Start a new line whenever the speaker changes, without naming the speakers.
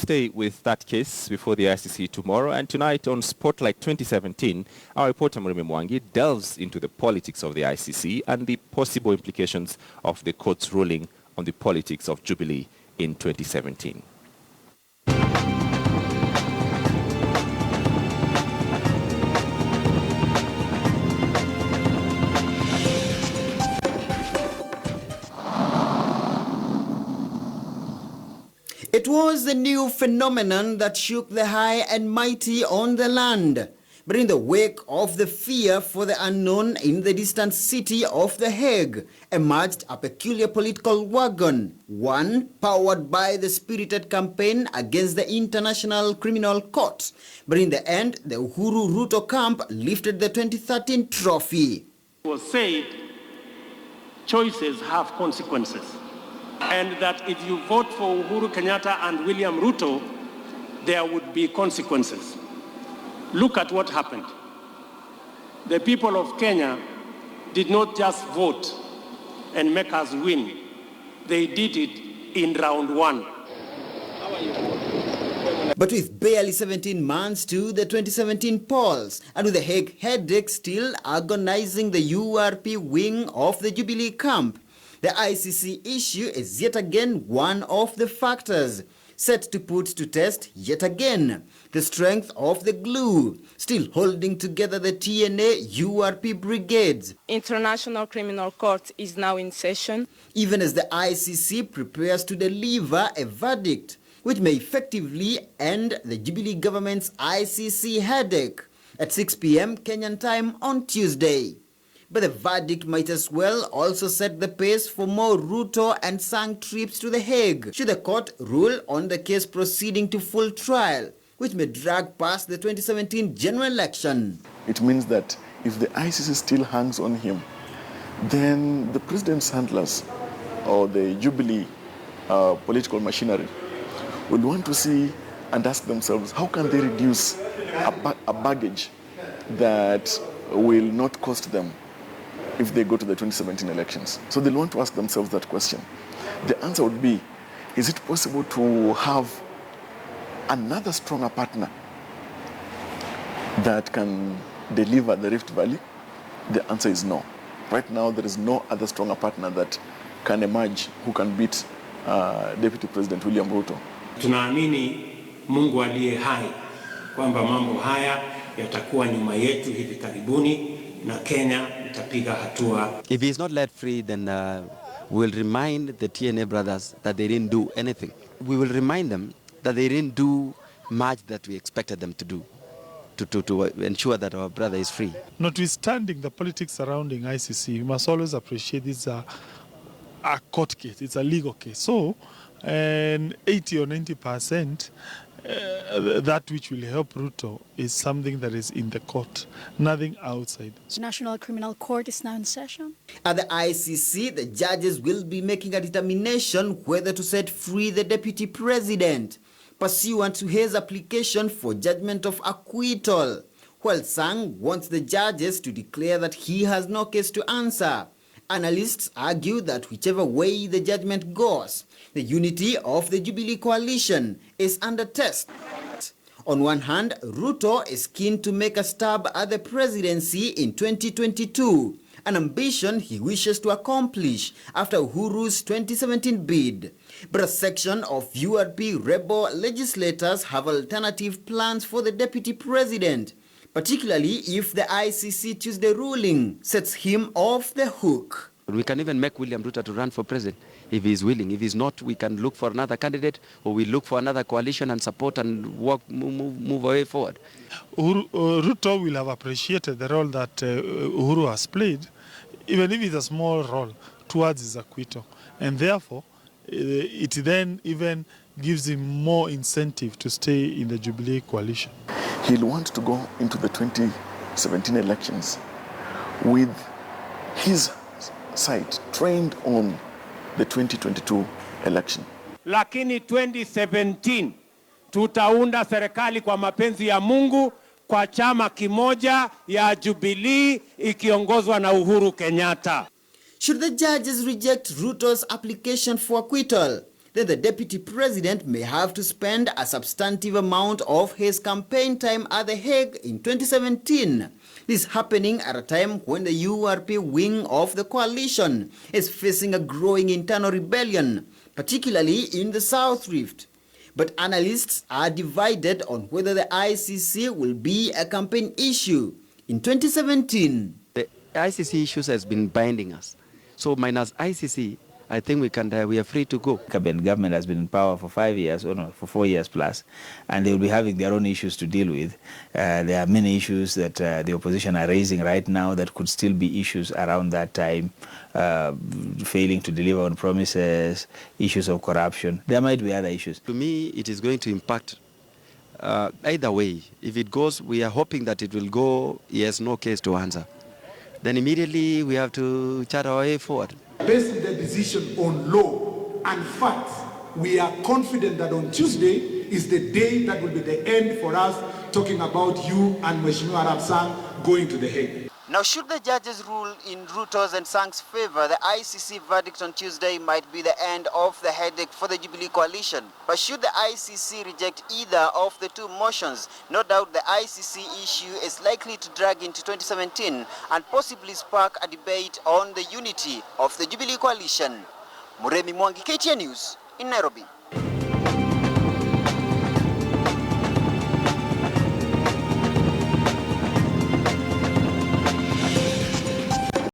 stay with that case before the ICC tomorrow, and tonight on Spotlight 2017, our reporter Murimi Mwangi delves into the politics of the ICC and the possible implications of the court's ruling on the politics of Jubilee in 2017.
It was the new phenomenon that shook the high and mighty on the land. But in the wake of the fear for the unknown in the distant city of The Hague, emerged a peculiar political wagon, one powered by the spirited campaign against the International Criminal Court. But in the end, the Uhuru Ruto camp lifted the 2013 trophy.
It was said, choices have consequences. And that if you vote for Uhuru Kenyatta and William Ruto, there would be consequences. Look at what happened. The people of Kenya did not just vote and make us win. They did it in round one.
But with barely 17 months to the 2017 polls, and with the Hague headache still agonizing the URP wing of the Jubilee camp, the ICC issue is yet again one of the factors set to put to test yet again the strength of the glue still holding together the TNA URP brigades.
International Criminal Court is now in session.
Even as the ICC prepares to deliver a verdict which may effectively end the Jubilee government's ICC headache at 6 p.m. Kenyan time on Tuesday. But the verdict might as well also set the pace for more Ruto and Sang trips to The Hague, should the court rule on the case proceeding to full trial, which may drag past the 2017 general election.
It means that if the ICC still hangs on him, then the president's handlers or the Jubilee political machinery will want to see and ask themselves, how can they reduce a baggage that will not cost them if they go to the 2017 elections? So they'll want to ask themselves that question. The answer would be, is it possible to have another stronger partner that can deliver the Rift Valley? The answer is no. Right now, there is no other stronger partner that can emerge who can beat Deputy President William Ruto.
Tunaamini Mungu aliye hai kwamba mambo haya yatakuwa nyuma yetu hivi karibuni na Kenya itapiga hatua.
If he is not let free, then we'll remind the TNA brothers that they didn't do anything. We will remind them that they didn't do much that we expected them to do to ensure that our brother is free.
Notwithstanding the politics surrounding ICC, we must always appreciate this a court case, it's a legal case. So, and 80 or 90%, that which will help Ruto is something that is in the court, nothing outside.
The National Criminal Court is now in session.
At the ICC, the judges will be making a determination whether to set free the deputy president, pursuant to his application for judgment of acquittal, while Sang wants the judges to declare that he has no case to answer. Analysts argue that whichever way the judgment goes, the unity of the Jubilee coalition is under test. On one hand, Ruto is keen to make a stab at the presidency in 2022, an ambition he wishes to accomplish after Uhuru's 2017 bid. But a section of URP rebel legislators have alternative plans for the deputy president, particularly if the ICC Tuesday ruling sets him off the hook.
We can even make William Ruto to run for president if he is willing. If he's not, we can look for another candidate, or we look for another coalition and support and move away forward.
Ruto will have appreciated the role that Uhuru has played, even if it's a small role, towards his acquittal. And therefore, it then even gives him more incentive to stay in the Jubilee coalition.
He'll want to go into the 2017 elections with his side trained on the 2022 election.
Lakini 2017 tutaunda serikali kwa mapenzi ya Mungu kwa chama kimoja ya Jubilee ikiongozwa na Uhuru Kenyatta.
Should the judges reject Ruto's application for acquittal, then the deputy president may have to spend a substantive amount of his campaign time at The Hague in 2017. This happening at a time when the URP wing of the coalition is facing a growing internal rebellion, particularly in the South Rift. But analysts are divided on whether the ICC will be a campaign issue in 2017.
The ICC issues has been binding us. So minus ICC, I think we are free to go.
Cabinet government has been in power for 5 years, or no, for 4 years plus, and they will be having their own issues to deal with. There are many issues that the opposition are raising right now that could still be issues around that time, failing to deliver on promises, issues of corruption. There might be other issues.
To me, it is going to impact either way. If it goes, we are hoping that it will go, yes, no case to answer. Then immediately we have to chart our way forward.
Based on the decision on law and facts, we are confident that on Tuesday is the day that will be the end for us talking about you and Mheshimiwa Arap Sang going to The Hague.
Now, should the judges rule in Ruto's and Sang's favor, the ICC verdict on Tuesday might be the end of the headache for the Jubilee coalition. But should the ICC reject either of the two motions, no doubt the ICC issue is likely to drag into 2017 and possibly spark a debate on the unity of the Jubilee coalition. Murimi Mwangi, KTN News in Nairobi.